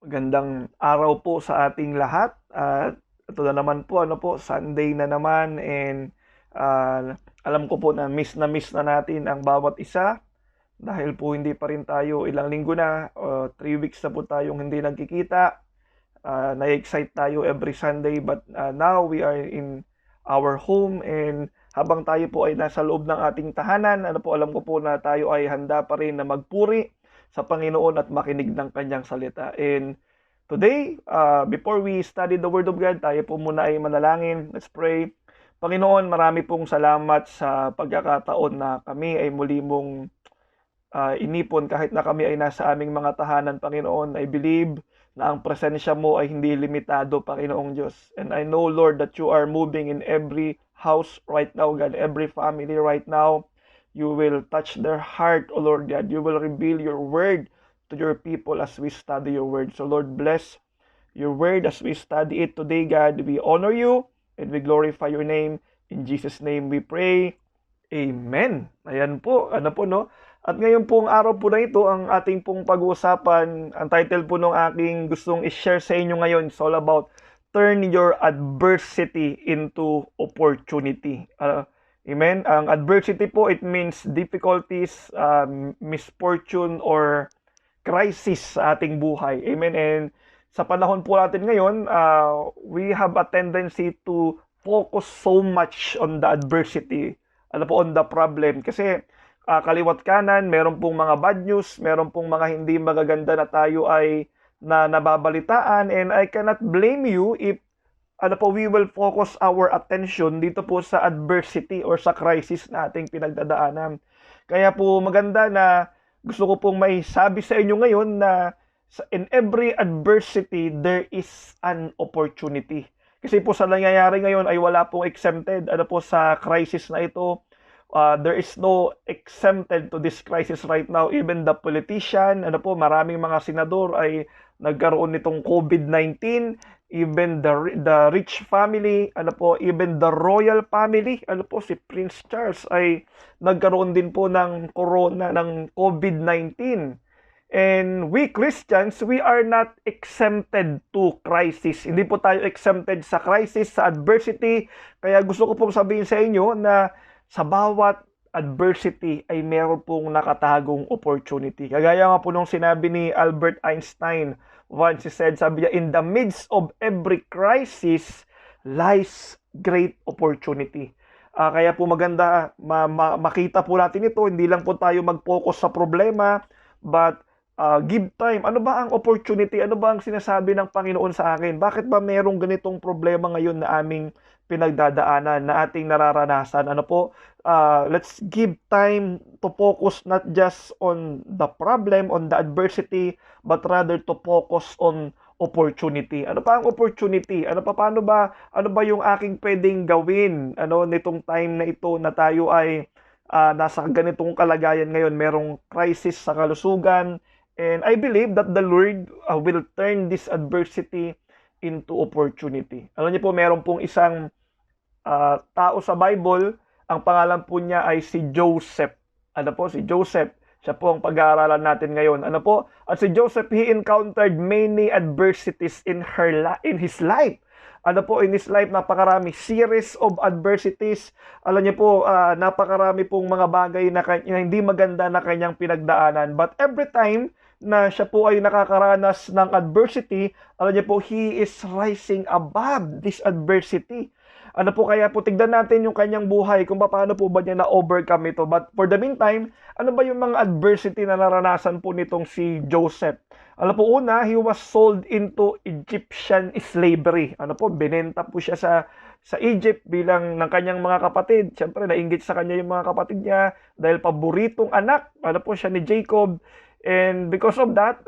Magandang araw po sa ating lahat at ito na naman po Sunday na naman and alam ko po na miss na natin ang bawat isa dahil po hindi pa rin tayo ilang linggo na 3 weeks na po tayong hindi nagkikita. Na-excite tayo every Sunday but now we are in our home and habang tayo po ay nasa loob ng ating tahanan, alam ko po na tayo ay handa pa rin na magpuri sa Panginoon at makinig ng kanyang salita. And today, before we study the Word of God, tayo po muna ay manalangin. Let's pray. Panginoon, marami pong salamat sa pagkakataon na kami ay muli mong inipon kahit na kami ay nasa aming mga tahanan, Panginoon. I believe na ang presensya mo ay hindi limitado, Panginoong Diyos. And I know, Lord, that you are moving in every house right now, God, every family right now. You will touch their heart, O Lord God. You will reveal your word to your people as we study your word. So, Lord, bless your word as we study it today, God. We honor you and we glorify your name. In Jesus' name we pray. Amen. Ayan po, no? At ngayon pong araw po na ito, ang ating pong pag-uusapan, ang title po ng aking gustong i-share sa inyo ngayon is all about turn your adversity into opportunity. Amen? Ang adversity po, it means difficulties, misfortune, or crisis sa ating buhay. Amen? And sa panahon po natin ngayon, we have a tendency to focus so much on the adversity, on the problem. Kasi kaliwat kanan, meron pong mga bad news, meron pong mga hindi magaganda na tayo ay nababalitaan, and I cannot blame you if we will focus our attention dito po sa adversity or sa crisis na ating pinagdadaanan. Kaya po maganda na gusto ko pong may sabi sa inyo ngayon na in every adversity, there is an opportunity. Kasi po sa nangyayari ngayon ay wala pong exempted po sa crisis na ito. There is no exempted to this crisis right now. Even the politician, maraming mga senador ay nagkaroon nitong COVID-19. Even the rich family, even the royal family, si Prince Charles ay nagkaroon din po ng corona, ng COVID-19. And we Christians, we are not exempted to crisis. Hindi po tayo exempted sa crisis, sa adversity. Kaya gusto ko pong sabihin sa inyo na sa bawat adversity ay meron pong nakatagong opportunity. Kagaya nga po nung sinabi ni Albert Einstein, once he said, sabi niya, in the midst of every crisis lies great opportunity. Kaya po maganda makita po natin ito, hindi lang po tayo mag-focus sa problema, but give time. Ano ba ang opportunity? Ano ba ang sinasabi ng Panginoon sa akin? Bakit ba merong ganitong problema ngayon na aming pinagdadaanan, na ating nararanasan? Let's give time to focus not just on the problem, on the adversity, but rather to focus on opportunity. Ano pa ang opportunity? Paano ba, ano ba yung aking pwedeng gawin? Nitong time na ito na tayo ay nasa ganitong kalagayan ngayon, merong crisis sa kalusugan, and I believe that the Lord will turn this adversity into opportunity. Alam niyo po, meron pong isang tao sa Bible, ang pangalan po niya ay si Joseph. Si Joseph. Siya po ang pag-aaralan natin ngayon. At si Joseph, he encountered many adversities in his life. In his life, napakarami series of adversities. Alam niyo po, napakarami pong mga bagay na hindi maganda na kanyang pinagdaanan. But every time na siya po ay nakakaranas ng adversity, alam niyo po, he is rising above this adversity. Kaya po tignan natin yung kanyang buhay, kung paano po ba niya na-overcome ito. But for the meantime, ano ba yung mga adversity na naranasan po nitong si Joseph? Una, he was sold into Egyptian slavery. Binenta po siya sa Egypt bilang ng kanyang mga kapatid. Siyempre, nainggit sa kanya yung mga kapatid niya dahil paboritong anak, siya ni Jacob. And because of that,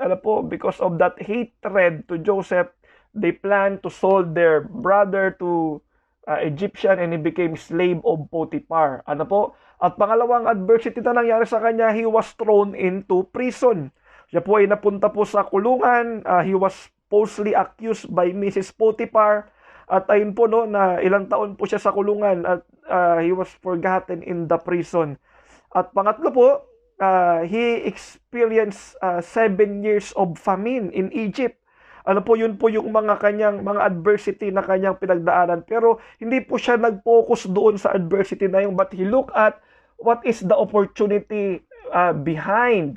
because of that hatred to Joseph, they planned to sold their brother to Egyptian, and he became slave of Potiphar. At pangalawang adversity na nangyari sa kanya, he was thrown into prison. Siya po ay napunta po sa kulungan. He was falsely accused by Mrs. Potiphar. At ayun po, na ilang taon po siya sa kulungan at he was forgotten in the prison. At pangatlo po, he experienced 7 years of famine in Egypt. Ano po, yun po yung mga kanyang mga adversity na kanyang pinagdaanan. Pero hindi po siya nag-focus doon sa adversity na yun, but he looked at what is the opportunity behind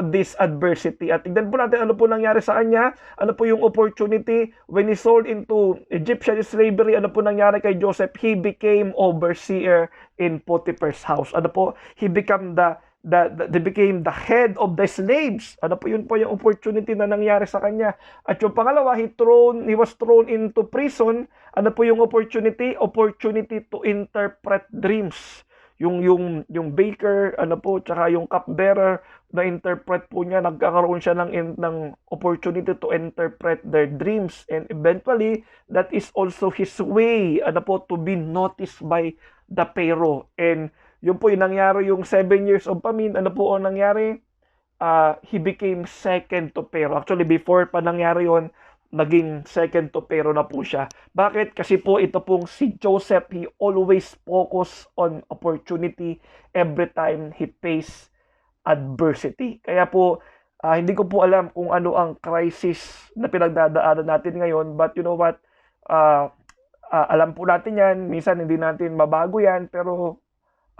this adversity. At tignan po natin ano po nangyari sa kanya, ano po yung opportunity when he sold into Egyptian slavery, ano po nangyari kay Joseph? He became overseer in Potiphar's house. Ano po? He became they became the head of the slaves. Ano po, yun po yung opportunity na nangyari sa kanya. At yung pangalawa, he was thrown into prison. Ano po yung opportunity? Opportunity to interpret dreams. Yung baker, tsaka yung cupbearer, na interpret po niya, nagkakaroon siya ng opportunity to interpret their dreams. And eventually, that is also his way, to be noticed by the Pharaoh. And yun po yung nangyari, yung 7 years of famine, ano po ang nangyari? He became second to Pharaoh. Actually, before pa nangyari yun, naging second to Pharaoh na po siya. Bakit? Kasi po ito pong si Joseph, he always focus on opportunity every time he face adversity. Kaya po, hindi ko po alam kung ano ang crisis na pinagdadaanan natin ngayon, but you know what? Alam po natin yan, minsan hindi natin mabago yan, pero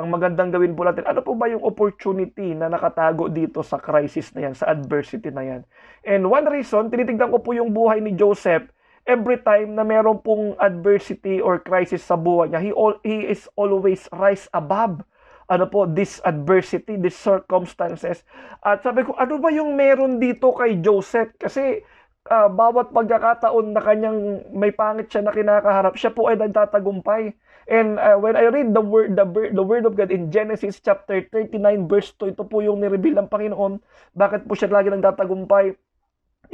ang magandang gawin po natin, ano po ba yung opportunity na nakatago dito sa crisis na yan, sa adversity na yan? And one reason, tinitignan ko po yung buhay ni Joseph, every time na meron pong adversity or crisis sa buhay niya, he is always rise above this adversity, these circumstances. At sabi ko, ano ba yung meron dito kay Joseph? Kasi bawat pagkakataon na kanyang may pangit siya na kinakaharap, siya po ay nagtatagumpay. And when I read the word of God in Genesis chapter 39 verse 2, ito po yung nireveal ng Panginoon. Bakit po siya lagi nagtatagumpay?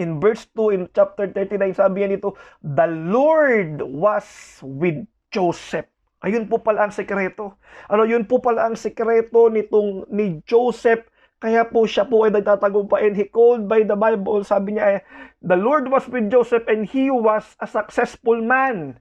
In verse 2, in chapter 39, sabi niya nito, the Lord was with Joseph. Ayun po pala ang sekreto. Yun po pala ang sekreto ni Joseph. Kaya po siya po ay nagtatagumpay. And he called by the Bible, sabi niya, the Lord was with Joseph and he was a successful man.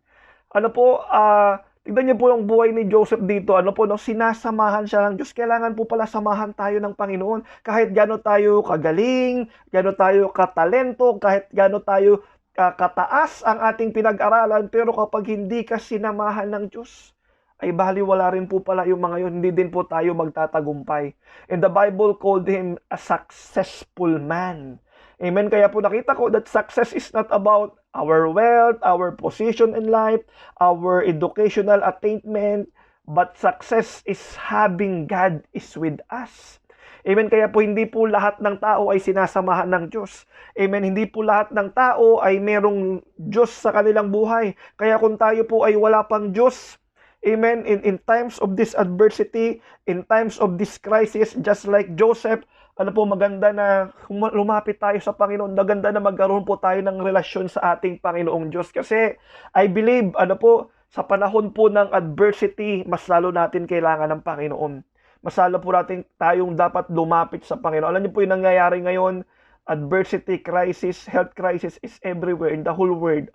Tignan niyo po ang buhay ni Joseph dito. Sinasamahan siya ng Diyos. Kailangan po pala samahan tayo ng Panginoon. Kahit gaano tayo kagaling, gaano tayo katalento, kahit gaano tayo kataas ang ating pinag-aralan, pero kapag hindi ka sinamahan ng Diyos, ay baliwala rin po pala yung mga yun. Hindi din po tayo magtatagumpay. And the Bible called him a successful man. Amen. Kaya po nakita ko that success is not about our wealth, our position in life, our educational attainment, but success is having God is with us. Amen. Kaya po hindi po lahat ng tao ay sinasamahan ng Diyos. Amen. Hindi po lahat ng tao ay merong Diyos sa kanilang buhay. Kaya kung tayo po ay wala pang Diyos, amen, in times of this adversity, in times of this crisis, just like Joseph, maganda na lumapit tayo sa Panginoon. Maganda na magkaroon po tayo ng relasyon sa ating Panginoong Diyos. Kasi I believe, sa panahon po ng adversity, mas lalo natin kailangan ng Panginoon. Mas lalo po natin tayong dapat lumapit sa Panginoon. Alam niyo po yung nangyayari ngayon, adversity, crisis, health crisis is everywhere in the whole world.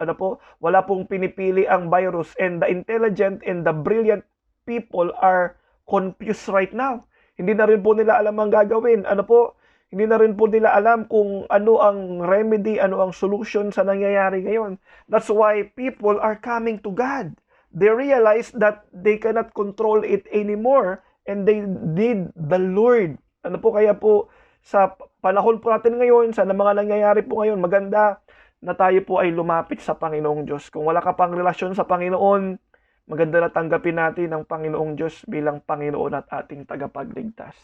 Wala pong pinipili ang virus, and the intelligent and the brilliant people are confused right now. Hindi na rin po nila alam ang gagawin. Hindi na rin po nila alam kung ano ang remedy, ano ang solution sa nangyayari ngayon. That's why people are coming to God. They realize that they cannot control it anymore and they need the Lord. Kaya po sa panahon po natin ngayon, sa mga nangyayari po ngayon, maganda na tayo po ay lumapit sa Panginoong Diyos. Kung wala ka pang relasyon sa Panginoon, maganda na tanggapin natin ang Panginoong Diyos bilang Panginoon at ating tagapagligtas.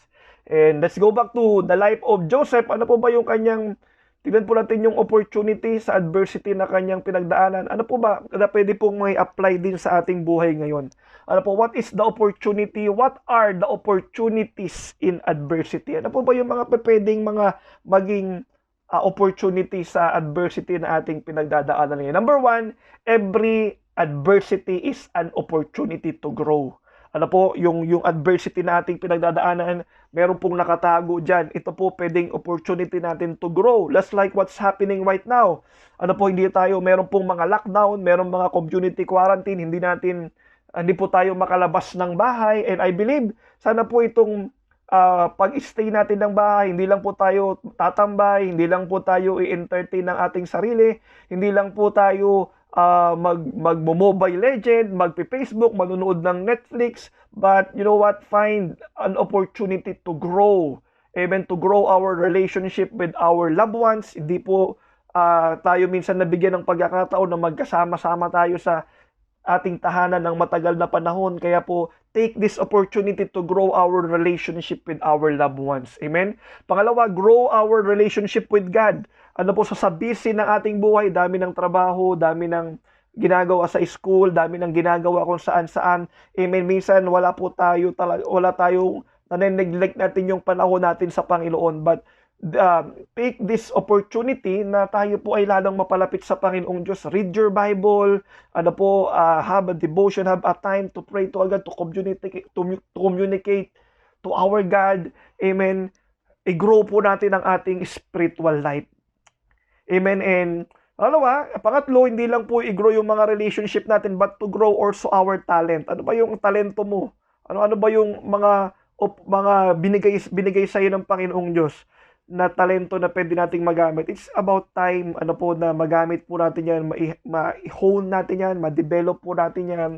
And let's go back to the life of Joseph. Ano po ba yung kanyang, tignan po natin yung opportunity sa adversity na kanyang pinagdaanan. Ano po ba na pwede pong may apply din sa ating buhay ngayon? What is the opportunity? What are the opportunities in adversity? Ano po ba yung mga pwedeng maging opportunity sa adversity na ating pinagdadaanan ngayon? Number 1, every adversity is an opportunity to grow. Yung adversity na ating pinagdadaanan, meron pong nakatago dyan. Ito po pwedeng opportunity natin to grow. Just like what's happening right now. Meron pong mga lockdown, meron mga community quarantine, hindi po tayo makalabas ng bahay. And I believe, sana po itong pag-stay natin ng bahay, hindi lang po tayo tatambay, hindi lang po tayo i-entertain ng ating sarili, hindi lang po tayo mag-mobile legend, magpe-Facebook, manonood ng Netflix, but you know what? Find an opportunity to grow, even to grow our relationship with our loved ones. Hindi po tayo minsan nabigyan ng pagkakataon na magkasama-sama tayo sa ating tahanan ng matagal na panahon. Kaya po, take this opportunity to grow our relationship with our loved ones. Amen? Pangalawa, grow our relationship with God. Ano po, sa busy ng ating buhay, dami ng trabaho, dami ng ginagawa sa school, dami ng ginagawa kung saan-saan. Amen? Minsan, wala tayong nane-neglect natin yung panahon natin sa Panginoon. But take this opportunity na tayo po ay lalong mapalapit sa Panginoong Diyos. Read your Bible, have a devotion, have a time to pray to God, to communicate to our God. Amen. I-grow po natin ang ating spiritual life. Amen. And pangatlo, hindi lang po i-grow yung mga relationship natin, but to grow also our talent. Ano ba yung talento mo? Ano ba yung mga binigay sa iyo ng Panginoong Diyos na talento na pwede nating magamit? It's about time, na magamit po natin yan, ma-hone natin yan, ma-develop po natin yan,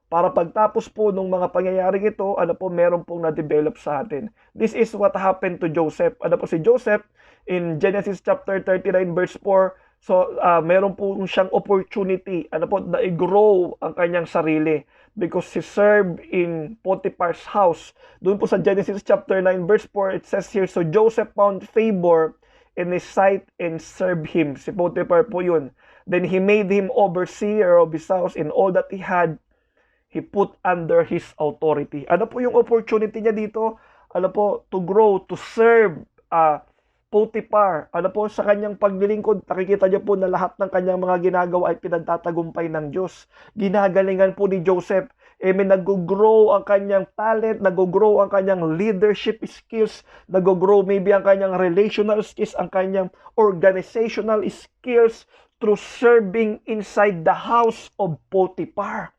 para pagtapos po ng mga pangyayaring ito, meron pong na-develop sa atin. This is what happened to Joseph. Si Joseph, in Genesis chapter 39 verse 4, so meron po siyang opportunity, na i-grow ang kanyang sarili, because he served in Potiphar's house. Doon po sa Genesis chapter 9 verse 4, it says here, so Joseph found favor in his sight and served him. Si Potiphar po yun. Then he made him overseer of his house, in all that he had, he put under his authority. Ano po yung opportunity niya dito? To grow, to serve Potiphar. Sa kanyang paglilingkod, nakikita niyo po na lahat ng kanyang mga ginagawa ay pinagtatagumpay ng Diyos. Ginagalingan po ni Joseph. Nag-grow ang kanyang talent, nag-grow ang kanyang leadership skills, nag-grow maybe ang kanyang relational skills, ang kanyang organizational skills through serving inside the house of Potiphar.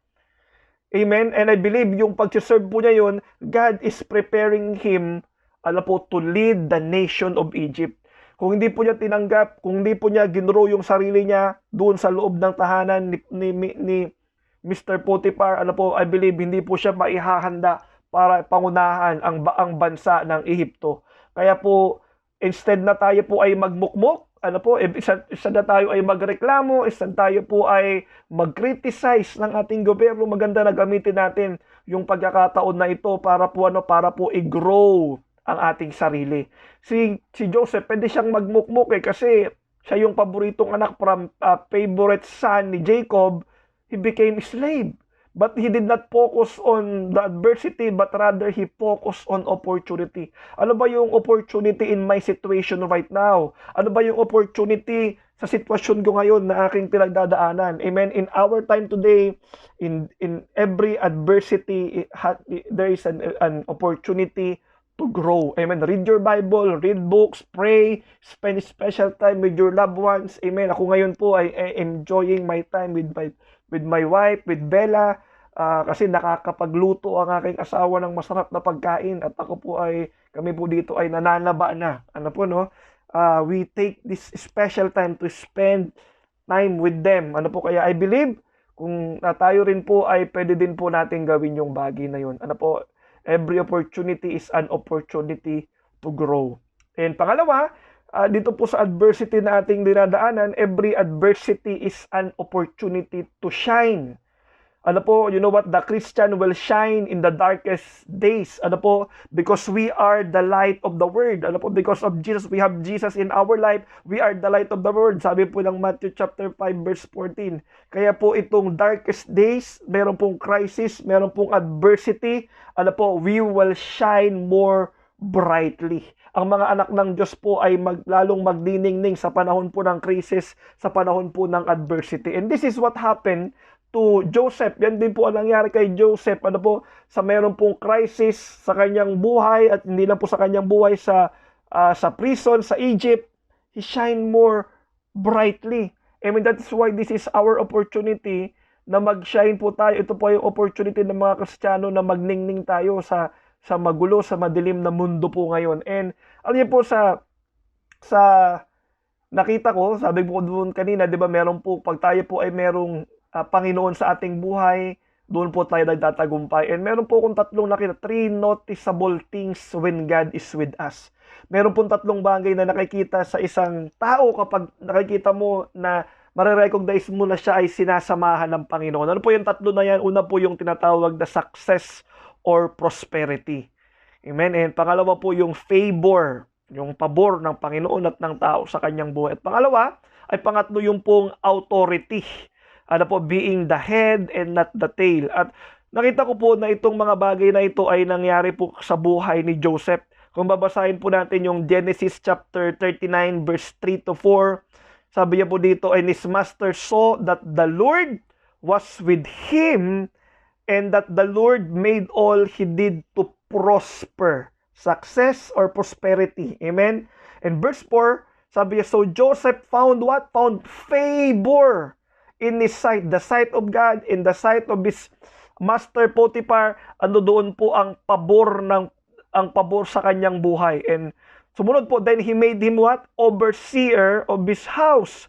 Amen? And I believe yung pag-serve po niya yun, God is preparing him to lead the nation of Egypt. Kung hindi po niya tinanggap, kung hindi po niya ginrow yung sarili niya doon sa loob ng tahanan ni Mr. Potiphar, I believe hindi po siya maihahanda para pangunahan ang bansa ng Ehipto. Kaya po, instead na tayo po ay magmukmok, isa na tayo ay magreklamo, isa tayo po ay mag-criticize ng ating gobyerno, maganda na gamitin natin yung pagkakataon na ito para po i-grow ang ating sarili. Si Joseph, pwede siyang magmukmuk kasi siya yung paboritong anak, from favorite son ni Jacob. He became a slave. But he did not focus on the adversity, but rather he focused on opportunity. Ano ba yung opportunity in my situation right now? Ano ba yung opportunity sa sitwasyon ko ngayon na aking pinagdadaanan? Amen. In our time today, in every adversity, there is an opportunity to grow. Amen. Read your Bible, read books, pray, spend special time with your loved ones. Amen. Ako ngayon po ay enjoying my time with my wife, with Bella, kasi nakakapagluto ang aking asawa ng masarap na pagkain, at kami po dito ay nananaba na. We take this special time to spend time with them. Kaya I believe kung tayo rin po ay pwede din po natin gawin yung bagay na yun. Every opportunity is an opportunity to grow. And pangalawa, dito po sa adversity na ating dinadaanan, every adversity is an opportunity to shine. You know what? The Christian will shine in the darkest days. Because we are the light of the world. Because of Jesus, we have Jesus in our life. We are the light of the world. Sabi po ng Matthew chapter 5 verse 14. Kaya po itong darkest days, meron pong crisis, meron pong adversity. We will shine more brightly. Ang mga anak ng Diyos po ay lalong magniningning sa panahon po ng crisis, sa panahon po ng adversity. And this is what happened to Joseph. Yan din po ang nangyari kay Joseph. Sa meron pong crisis sa kanyang buhay, at hindi lang po sa kanyang buhay, sa prison, sa Egypt, he shine more brightly. That's why this is our opportunity na mag-shine po tayo. Ito po yung opportunity ng mga Kristiyano na magningning tayo sa sa magulo, sa madilim na mundo po ngayon. And alam niyo po sa nakita ko, sabi ko doon kanina, 'di ba, meron po pag tayo po ay merong Panginoon sa ating buhay, doon po tayo nagtatagumpay. And meron po akong tatlong nakita, three noticeable things when God is with us. Meron pong tatlong bagay na nakikita sa isang tao kapag nakikita mo na marirecognize mo na siya ay sinasamahan ng Panginoon. Ano po yung tatlo na yan? Una po yung tinatawag na success or prosperity. Amen. And pangalawa po yung favor, yung pabor ng Panginoon at ng tao sa kanyang buhay. At pangalawa, ay pangatlo yung pong authority. Ano po, being the head and not the tail. At nakita ko po na itong mga bagay na ito ay nangyari po sa buhay ni Joseph. Kung babasahin po natin yung Genesis chapter 39 verse 3 to 4, sabi niya po dito, and his master saw that the Lord was with him and that the Lord made all he did to prosper. Success or prosperity. Amen? And verse 4, sabi niya, so Joseph found what? Found favor in his sight. The sight of God, in the sight of his master Potiphar, ano doon po ang pabor sa kanyang buhay. And sumunod po, then he made him what? Overseer of his house.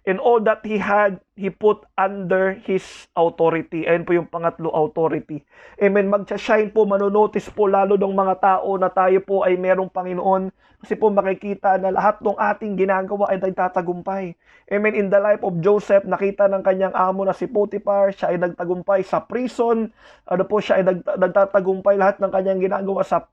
And all that he had, he put under his authority. Ayun po yung pangatlo, authority. Amen. Magsa-shine po, manonotice po lalo ng mga tao na tayo po ay merong Panginoon. Kasi po makikita na lahat ng ating ginagawa ay nagtatagumpay. Amen. In the life of Joseph, nakita ng kanyang amo na si Potiphar, siya ay nagtagumpay sa prison. Ano po, siya ay nagtatagumpay lahat ng kanyang ginagawa sa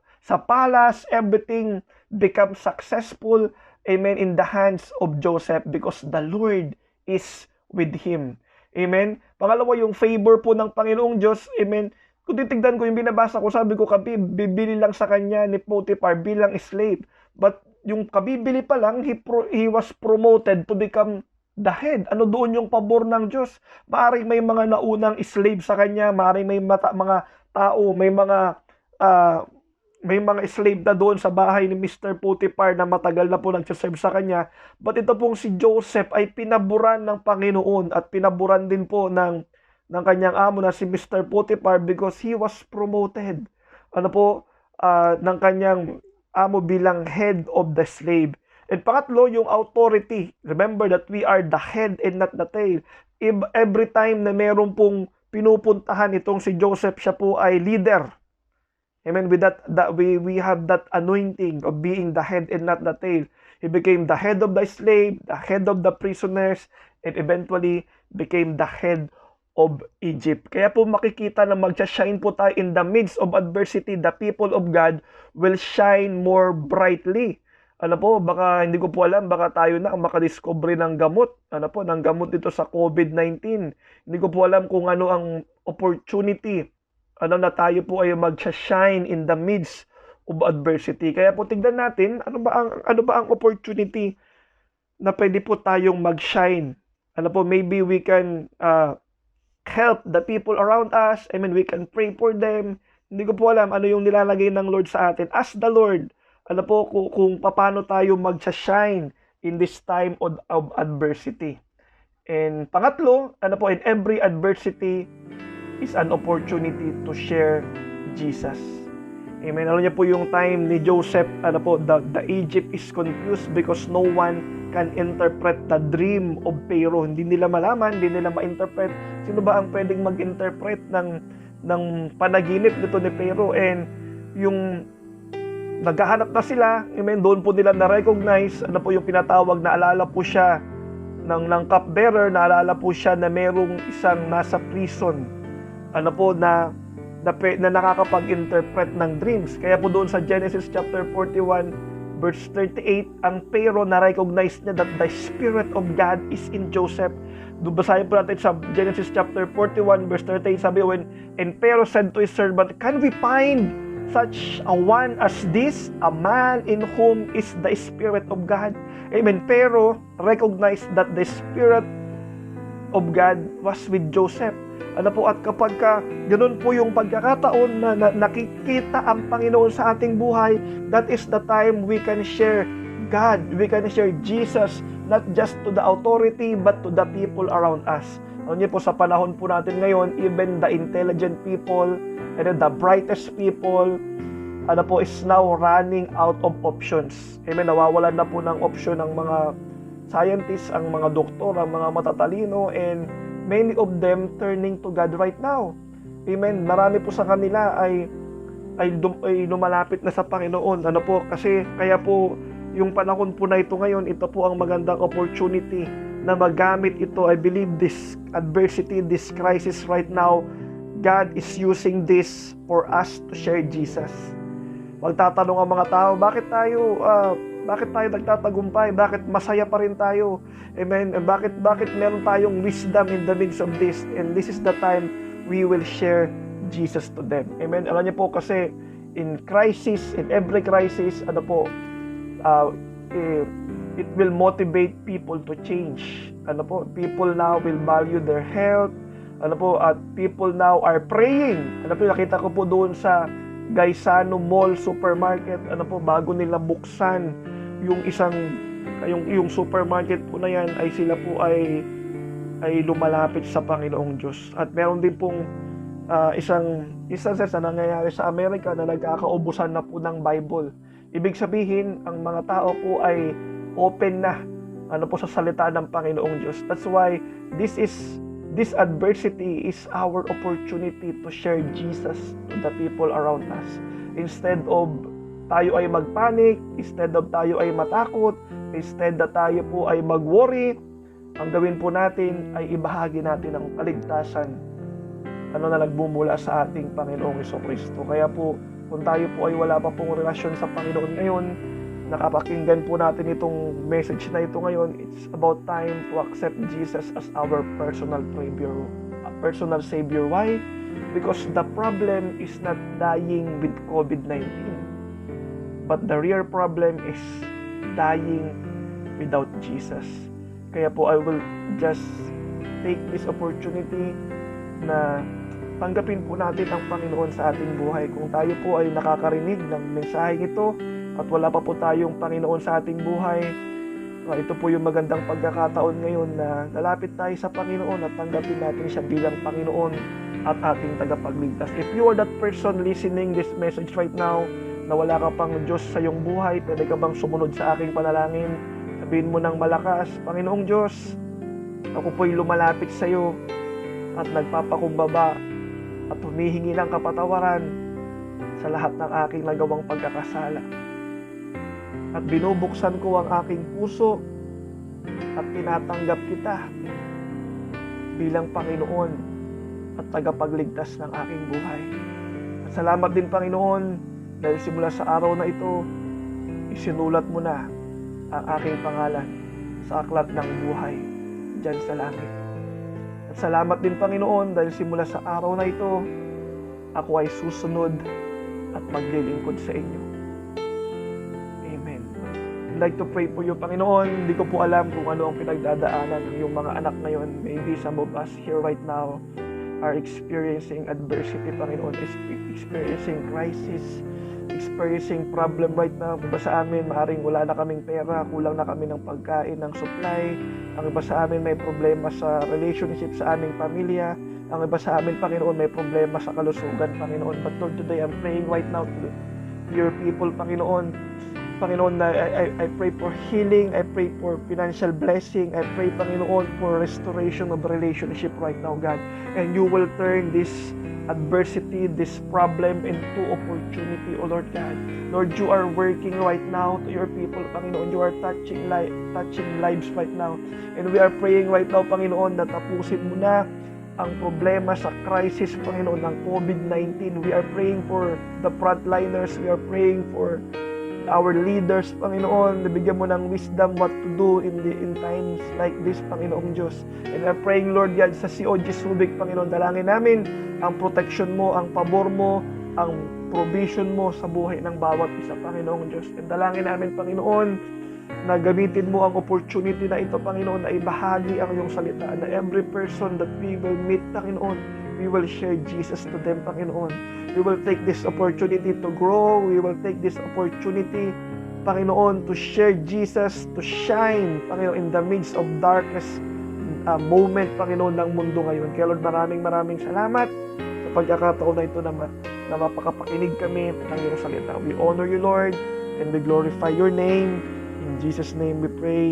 palace. Everything becomes successful. Amen, in the hands of Joseph because the Lord is with him. Amen. Pangalawa, yung favor po ng Panginoong Diyos. Amen. Kung titignan ko yung binabasa ko, sabi ko, bibili lang sa kanya ni Potiphar bilang slave. But yung kabibili pa lang, he was promoted to become the head. Ano doon yung pabor ng Diyos? Maaring may mga naunang slave sa kanya, maaring may mga tao, may mga slave na doon sa bahay ni Mr. Potiphar na matagal na po nagsaserve sa kanya. But ito pong si Joseph ay pinaburan ng Panginoon at pinaburan din po ng kanyang amo na si Mr. Potiphar because he was promoted. Ano po, ng kanyang amo bilang head of the slave. And pangatlo, yung authority. Remember that we are the head and not the tail. Every time na meron pong pinupuntahan itong si Joseph, siya po ay leader. Amen. With that we have that anointing of being the head and not the tail. He became the head of the slave, the head of the prisoners, and eventually became the head of Egypt. Kaya po makikita na magsa-shine po tayo in the midst of adversity. The people of God will shine more brightly. Ano po, baka hindi ko po alam, baka tayo na makadiscover ng gamot. Ano po, ng gamot dito sa COVID-19. Hindi ko po alam kung ano ang opportunity na tayo po ay magsa-shine in the midst of adversity. Kaya po tignan natin, ano ba ang opportunity na pwede po tayong mag-shine. Ano po, maybe we can help the people around us. I mean, we can pray for them. Hindi ko po alam ano yung nilalagay ng Lord sa atin. Ask the Lord, ano po, kung paano tayo magsa-shine in this time of adversity. And pangatlo, ano po, in every adversity is an opportunity to share Jesus. Amen. Alam niyo po yung time ni Joseph, ano po, the Egypt is confused because no one can interpret the dream of Pharaoh. Hindi nila malaman, hindi nila ma-interpret. Sino ba ang pwedeng mag-interpret ng panaginip nito ni Pharaoh? And yung naghahanap na sila, amen, doon po nila na-recognize, ano po yung pinatawag, naalala po siya ng cupbearer, naalala po siya na merong isang nasa prison, ano po, na nakakapag-interpret ng dreams. Kaya po doon sa Genesis chapter 41 verse 38, ang Pharaoh na-recognize niya that the Spirit of God is in Joseph. Basahin po natin sa Genesis chapter 41 verse 38, sabi, and Pharaoh said to his servant, can we find such a one as this, a man in whom is the Spirit of God? Amen. Pharaoh recognized that the Spirit of God was with Joseph. Ano po, at kapag ganun po yung pagkakataon na nakikita ang Panginoon sa ating buhay, that is the time we can share God, we can share Jesus, not just to the authority, but to the people around us. Ano niyo po, sa panahon po natin ngayon, even the intelligent people, and the brightest people, is now running out of options. Amen. Nawawalan na po ng option ng mga scientists, ang mga doktor, ang mga matatalino, and many of them turning to God right now. Amen. Marami po sa kanila ay lumalapit na sa Panginoon. Kasi kaya po yung panahon po na ito ngayon, ito po ang magandang opportunity na magamit ito. I believe this adversity, this crisis right now, God is using this for us to share Jesus. Magtatanong ang mga tao, bakit tayo nagtatagumpay? Bakit masaya pa rin tayo? Amen. Bakit meron tayong wisdom in the midst of this? And this is the time we will share Jesus to them. Amen. Alam niyo po kasi in every crisis, it will motivate people to change. People now will value their health. At people now are praying. Nakita ko po doon sa Gaisano Mall Supermarket, bago nila buksan yung supermarket po na yan, ay sila po ay lumalapit sa Panginoong Diyos. At meron din pong isang na nangyayari sa Amerika na nagkakaubusan na po ng Bible. Ibig sabihin, ang mga tao po ay open na sa salita ng Panginoong Diyos. That's why this adversity is our opportunity to share Jesus to the people around us. Instead of tayo ay magpanik, instead of tayo ay matakot, instead na tayo po ay mag-worry, ang gawin po natin ay ibahagi natin ang kaligtasan na nagbumula sa ating Panginoong Jesucristo. Kaya po, kung tayo po ay wala pa pong relasyon sa Panginoon ngayon, nakapakinggan po natin itong message na ito ngayon, it's about time to accept Jesus as our personal Savior. Why? Because the problem is not dying with COVID-19, but the real problem is dying without Jesus. Kaya po, I will just take this opportunity na tanggapin po natin ang Panginoon sa ating buhay. Kung tayo po ay nakakarinig ng mensaheng ito at wala pa po tayong Panginoon sa ating buhay, ito po yung magandang pagkakataon ngayon na lalapit tayo sa Panginoon at tanggapin natin siya bilang Panginoon at ating tagapagligtas. If you are that person listening this message right now, na wala ka pang Diyos sa iyong buhay, pwede ka bang sumunod sa aking panalangin? Sabihin mo ng malakas, Panginoong Diyos, ako po'y lumalapit sa iyo at nagpapakumbaba at humihingi ng kapatawaran sa lahat ng aking nagawang pagkakasala. At binubuksan ko ang aking puso at tinatanggap kita bilang Panginoon at tagapagligtas ng aking buhay. At salamat din, Panginoon, dahil simula sa araw na ito, isinulat mo na ang aking pangalan sa aklat ng buhay diyan sa langit. At salamat din, Panginoon, dahil simula sa araw na ito, ako ay susunod at maglilingkod sa inyo. Amen. I'd like to pray for you, Panginoon. Hindi ko po alam kung ano ang pinagdadaanan ng iyong mga anak ngayon. Maybe some of us here right now are experiencing adversity, Panginoon, experiencing crisis, experiencing problem right now. Iba sa amin, maaaring wala na kaming pera, kulang na kami ng pagkain, ng supply. Ang iba sa amin may problema sa relationship sa aming pamilya. Ang iba sa amin, Panginoon, may problema sa kalusugan, Panginoon. But Lord, today I'm praying right now to your people, Panginoon. Panginoon, I pray for healing. I pray for financial blessing. I pray, Panginoon, for restoration of relationship right now, God. And you will turn this adversity, this problem into opportunity, O Lord God. Lord, you are working right now to your people, Panginoon. You are touching lives right now. And we are praying right now, Panginoon, na tapusin mo na ang problema sa crisis, Panginoon, ng COVID-19. We are praying for the frontliners. We are praying for our leaders, Panginoon. Nabigyan mo ng wisdom what to do in times like this, Panginoong Diyos. And we are praying, Lord God, sa COG Subic, Panginoon, dalangin namin ang protection mo, ang pabor mo, ang provision mo sa buhay ng bawat isa, Panginoong Diyos. And dalangin namin, Panginoon, na gamitin mo ang opportunity na ito, Panginoon, na ibahagi ang iyong salita, na every person that we will meet, Panginoon, we will share Jesus to them, Panginoon. We will take this opportunity to grow. We will take this opportunity, Panginoon, to share Jesus, to shine, Panginoon, in the midst of darkness moment, Panginoon, ng mundo ngayon. Kaya Lord, maraming salamat sa pagkakataon na ito naman. na mapakapakinig kami ng iyong salita. We honor you, Lord, and we glorify your name. In Jesus' name we pray.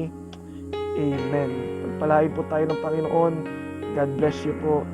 Amen. Pagpalain po tayo ng Panginoon. God bless you po.